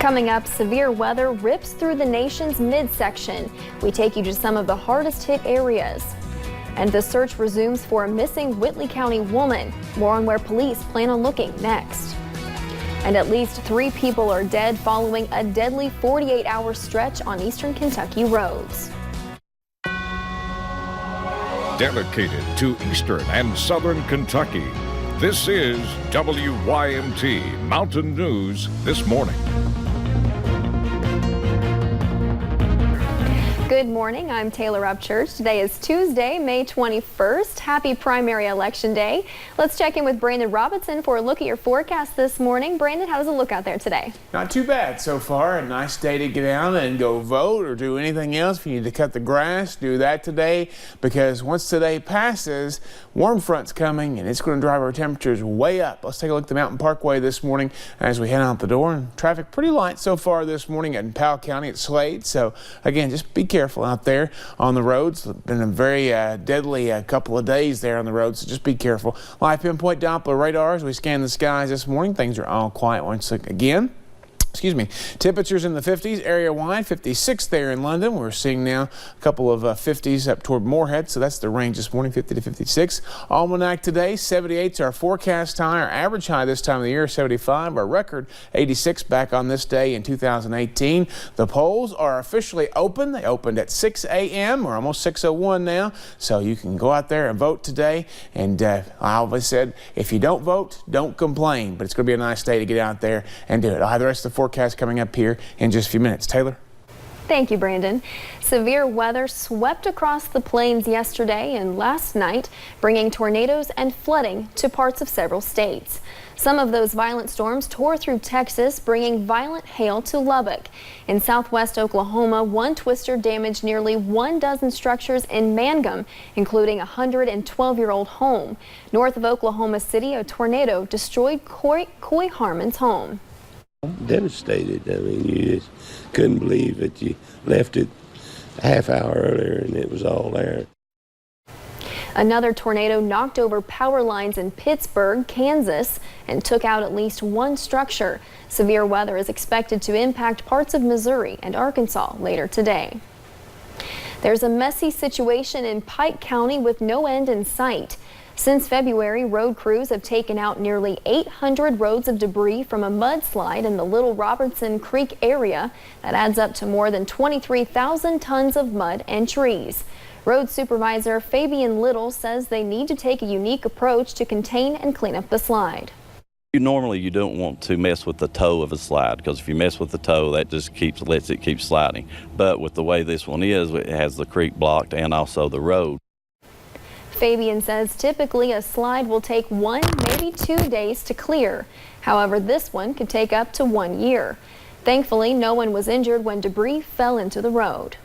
Coming up, severe weather rips through the nation's midsection. We take you to some of the hardest hit areas. And the search resumes for a missing Whitley County woman. More on where police plan on looking next. And at least 3 people are dead following a deadly 48-hour stretch on eastern Kentucky roads. Dedicated to eastern and southern Kentucky, this is WYMT Mountain News This Morning. Good morning, I'm Taylor Upchurch. Today is Tuesday, May 21st. Happy primary election day. Let's check in with Brandon Robinson for a look at your forecast this morning. Brandon, how does it look out there today? Not too bad so far. A nice day to get out and go vote or do anything else. If you need to cut the grass, do that today, because once today passes, warm front's coming and it's going to drive our temperatures way up. Let's take a look at the Mountain Parkway this morning as we head out the door. And traffic pretty light so far this morning in Powell County at Slade. So again, just be careful out there on the roads. It's been a very deadly couple of days there on the road, so just be careful. Live pinpoint Doppler radar as we scan the skies this morning. Things are all quiet once again. Temperatures in the 50s area-wide, 56 there in London. We're seeing now a couple of 50s up toward Moorhead, so that's the range this morning, 50 to 56. Almanac today, 78 is our forecast high. Our average high this time of the year, 75. Our record, 86 back on this day in 2018. The polls are officially open. They opened at 6 a.m. We're almost 6:01 now, so you can go out there and vote today. And I always said, if you don't vote, don't complain. But it's going to be a nice day to get out there and do it. I'll have the rest of the forecast coming up here in just a few minutes. Taylor? Thank you, Brandon. Severe weather swept across the plains yesterday and last night, bringing tornadoes and flooding to parts of several states. Some of those violent storms tore through Texas, bringing violent hail to Lubbock. In southwest Oklahoma, one twister damaged nearly 12 structures in Mangum, including a 112-year-old home. North of Oklahoma City, a tornado destroyed Coy Harmon's home. Devastated. I mean, you just couldn't believe that you left it a half hour earlier and it was all there. Another tornado knocked over power lines in Pittsburgh, Kansas, and took out at least one structure. Severe weather is expected to impact parts of Missouri and Arkansas later today. There's a messy situation in Pike County with no end in sight. Since February, road crews have taken out nearly 800 roads of debris from a mudslide in the Little Robertson Creek area. That adds up to more than 23,000 tons of mud and trees. Road Supervisor Fabian Little says they need to take a unique approach to contain and clean up the slide. Normally you don't want to mess with the toe of a slide, because if you mess with the toe, that just lets it keep sliding. But with the way this one is, it has the creek blocked and also the road. Fabian says typically a slide will take 1, maybe 2 days to clear. However, this one could take up to 1 year. Thankfully, no one was injured when debris fell into the road.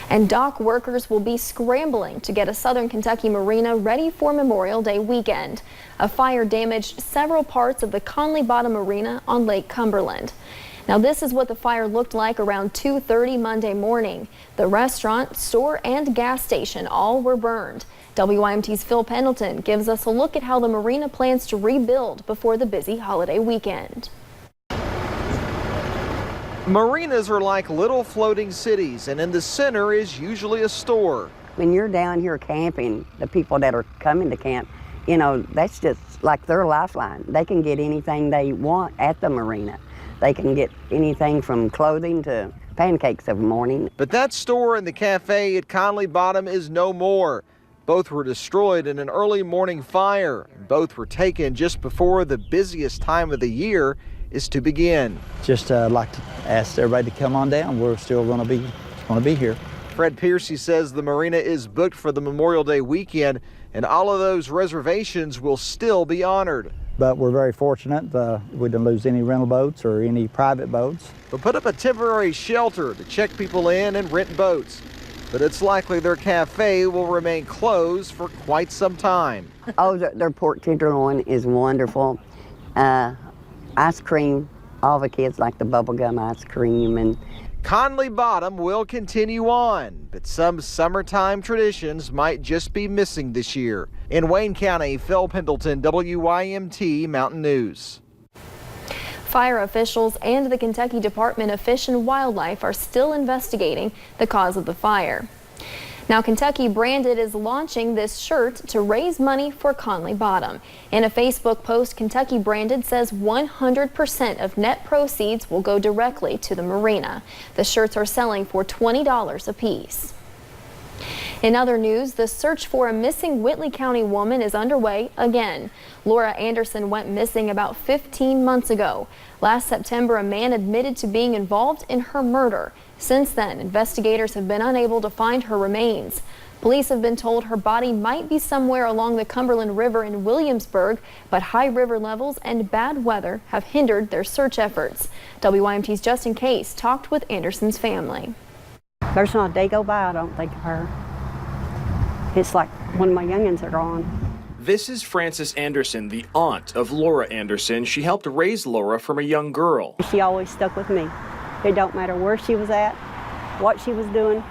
And dock workers will be scrambling to get a southern Kentucky marina ready for Memorial Day weekend. A fire damaged several parts of the Conley Bottom Marina on Lake Cumberland. Now, this is what the fire looked like around 2:30 Monday morning. The restaurant, store, and gas station all were burned. WYMT's Phil Pendleton gives us a look at how the marina plans to rebuild before the busy holiday weekend. Marinas are like little floating cities, and in the center is usually a store. When you're down here camping, the people that are coming to camp, you know, that's just like their lifeline. They can get anything they want at the marina. They can get anything from clothing to pancakes every morning. But that store and the cafe at Conley Bottom is no more. Both were destroyed in an early morning fire. Both were taken just before the busiest time of the year is to begin. Just like to ask everybody to come on down. We're still going to be here. Fred Piercy says the marina is booked for the Memorial Day weekend, and all of those reservations will still be honored. But we're very fortunate. We didn't lose any rental boats or any private boats. They'll put up a temporary shelter to check people in and rent boats. But it's likely their cafe will remain closed for quite some time. Oh, their pork tenderloin is wonderful. Ice cream, all the kids like the bubblegum ice cream. And Conley Bottom will continue on, but some summertime traditions might just be missing this year. In Wayne County, Phil Pendleton, WYMT Mountain News. Fire officials and the Kentucky Department of Fish and Wildlife are still investigating the cause of the fire. Now, Kentucky Branded is launching this shirt to raise money for Conley Bottom. In a Facebook post, Kentucky Branded says 100% of net proceeds will go directly to the marina. The shirts are selling for $20 a piece. In other news, the search for a missing Whitley County woman is underway again. Laura Anderson went missing about 15 months ago. Last September, a man admitted to being involved in her murder. Since then, investigators have been unable to find her remains. Police have been told her body might be somewhere along the Cumberland River in Williamsburg, but high river levels and bad weather have hindered their search efforts. WYMT's Justin Case talked with Anderson's family. There's not a day go by I don't think of her. It's like when my youngins are gone. This is Frances Anderson, the aunt of Laura Anderson. She helped raise Laura from a young girl. She always stuck with me. It don't matter where she was at, what she was doing.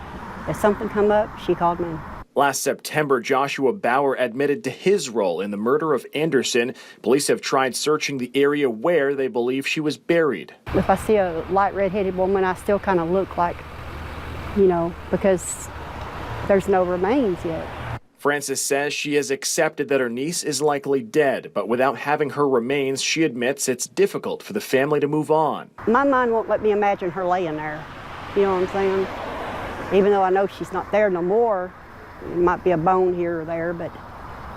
If something come up, she called me. Last September, Joshua Bauer admitted to his role in the murder of Anderson. Police have tried searching the area where they believe she was buried. If I see a light red-headed woman, I still kind of look like, because there's no remains yet. Frances says she has accepted that her niece is likely dead, but without having her remains, she admits it's difficult for the family to move on. My mind won't let me imagine her laying there. You know what I'm saying? Even though I know she's not there no more, it might be a bone here or there, but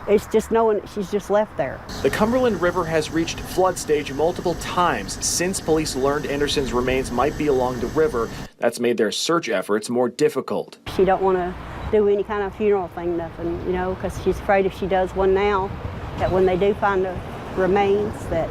it's just knowing that she's just left there. The Cumberland River has reached flood stage multiple times since police learned Anderson's remains might be along the river. That's made their search efforts more difficult. She don't want to do any kind of funeral thing, nothing, because she's afraid if she does one now, that when they do find the remains, that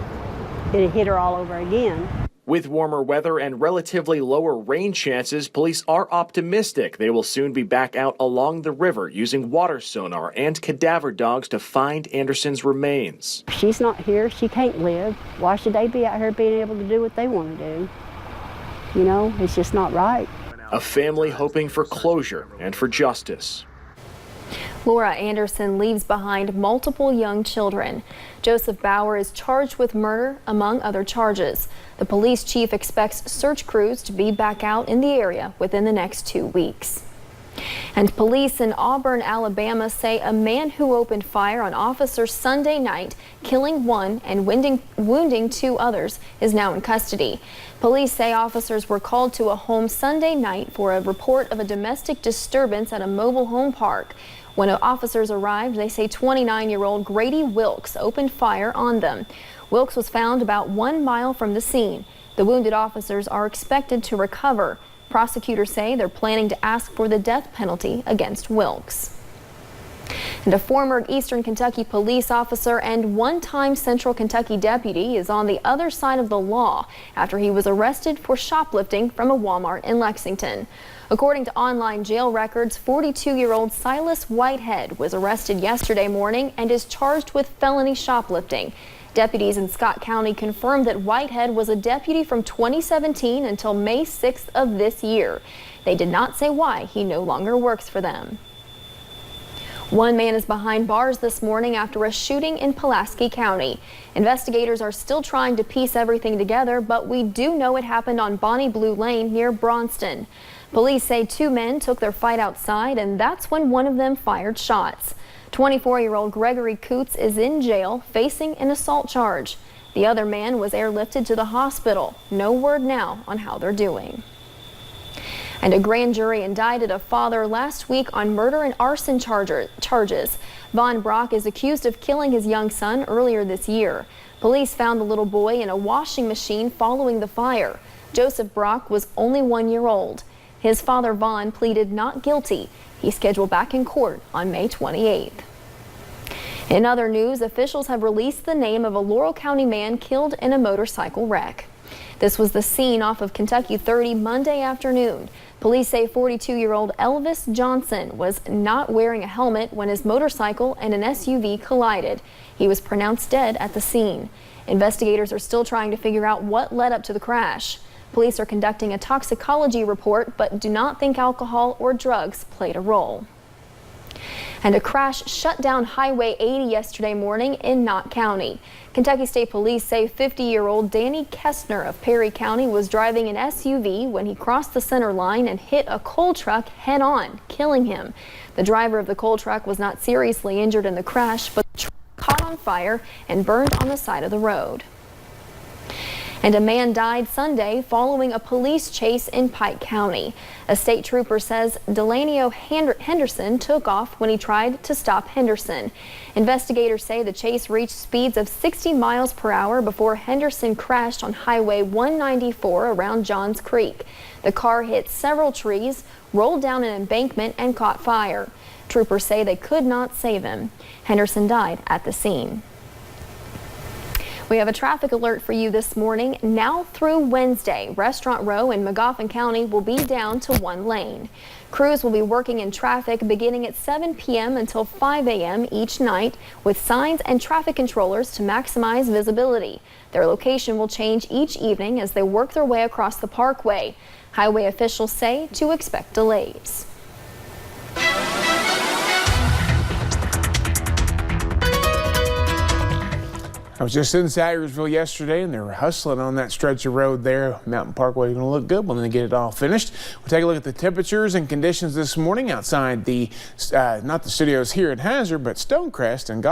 it'll hit her all over again. With warmer weather and relatively lower rain chances, police are optimistic they will soon be back out along the river using water sonar and cadaver dogs to find Anderson's remains. If she's not here, she can't live. Why should they be out here being able to do what they want to do? It's just not right. A family hoping for closure and for justice. Laura Anderson leaves behind multiple young children. Joseph Bauer is charged with murder, among other charges. The police chief expects search crews to be back out in the area within the next 2 weeks. And police in Auburn, Alabama say a man who opened fire on officers Sunday night, killing one and wounding 2 others, is now in custody. Police say officers were called to a home Sunday night for a report of a domestic disturbance at a mobile home park. When officers arrived, they say 29-year-old Grady Wilkes opened fire on them. Wilkes was found about 1 mile from the scene. The wounded officers are expected to recover. Prosecutors say they're planning to ask for the death penalty against Wilkes. And a former Eastern Kentucky police officer and one-time Central Kentucky deputy is on the other side of the law after he was arrested for shoplifting from a Walmart in Lexington. According to online jail records, 42-year-old Silas Whitehead was arrested yesterday morning and is charged with felony shoplifting. Deputies in Scott County confirmed that Whitehead was a deputy from 2017 until May 6th of this year. They did not say why he no longer works for them. One man is behind bars this morning after a shooting in Pulaski County. Investigators are still trying to piece everything together, but we do know it happened on Bonnie Blue Lane near Braunston. Police say 2 men took their fight outside, and that's when one of them fired shots. 24-year-old Gregory Coots is in jail facing an assault charge. The other man was airlifted to the hospital. No word now on how they're doing. And a grand jury indicted a father last week on murder and arson charges. Von Brock is accused of killing his young son earlier this year. Police found the little boy in a washing machine following the fire. Joseph Brock was only 1 year old. His father, Vaughn, pleaded not guilty. He's scheduled back in court on May 28th. In other news, officials have released the name of a Laurel County man killed in a motorcycle wreck. This was the scene off of Kentucky 30 Monday afternoon. Police say 42-year-old Elvis Johnson was not wearing a helmet when his motorcycle and an SUV collided. He was pronounced dead at the scene. Investigators are still trying to figure out what led up to the crash. Police are conducting a toxicology report, but do not think alcohol or drugs played a role. And a crash shut down Highway 80 yesterday morning in Knott County. Kentucky State Police say 50-year-old Danny Kestner of Perry County was driving an SUV when he crossed the center line and hit a coal truck head-on, killing him. The driver of the coal truck was not seriously injured in the crash, but the truck caught on fire and burned on the side of the road. And a man died Sunday following a police chase in Pike County. A state trooper says Delanio Henderson took off when he tried to stop Henderson. Investigators say the chase reached speeds of 60 miles per hour before Henderson crashed on Highway 194 around Johns Creek. The car hit several trees, rolled down an embankment, and caught fire. Troopers say they could not save him. Henderson died at the scene. We have a traffic alert for you this morning. Now through Wednesday, Restaurant Row in Magoffin County will be down to 1 lane. Crews will be working in traffic beginning at 7 p.m. until 5 a.m. each night with signs and traffic controllers to maximize visibility. Their location will change each evening as they work their way across the parkway. Highway officials say to expect delays. I was just in Sayersville yesterday, and they were hustling on that stretch of road there. Mountain Parkway is going to look good when they get it all finished. We'll take a look at the temperatures and conditions this morning outside the, not the studios here at Hazard, but Stonecrest and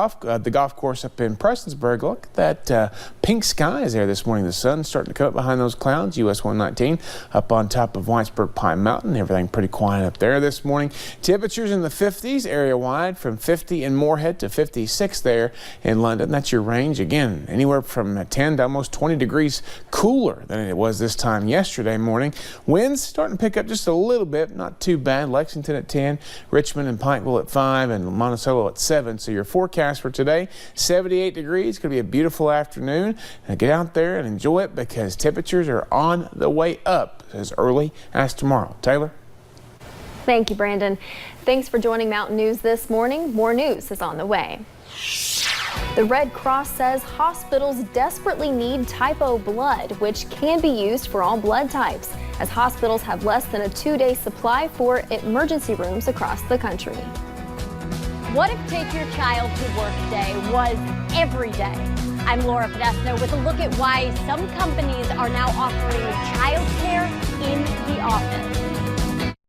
the golf course up in Prestonsburg. Look at that pink skies there this morning. The sun's starting to come up behind those clouds. US 119 up on top of Whitesburg Pine Mountain. Everything pretty quiet up there this morning. Temperatures in the 50s area-wide, from 50 in Moorhead to 56 there in London. That's your range. Again, anywhere from 10 to almost 20 degrees cooler than it was this time yesterday morning. Winds starting to pick up just a little bit, not too bad. Lexington at 10, Richmond and Pikeville at 5, and Monticello at 7. So your forecast for today, 78 degrees. It's going to be a beautiful afternoon. Now get out there and enjoy it because temperatures are on the way up as early as tomorrow. Taylor? Thank you, Brandon. Thanks for joining Mountain News this morning. More news is on the way. The Red Cross says hospitals desperately need Type O blood, which can be used for all blood types, as hospitals have less than a 2-day supply for emergency rooms across the country. What if Take Your Child to Work Day was every day? I'm Laura Podesta with a look at why some companies are now offering childcare in the office.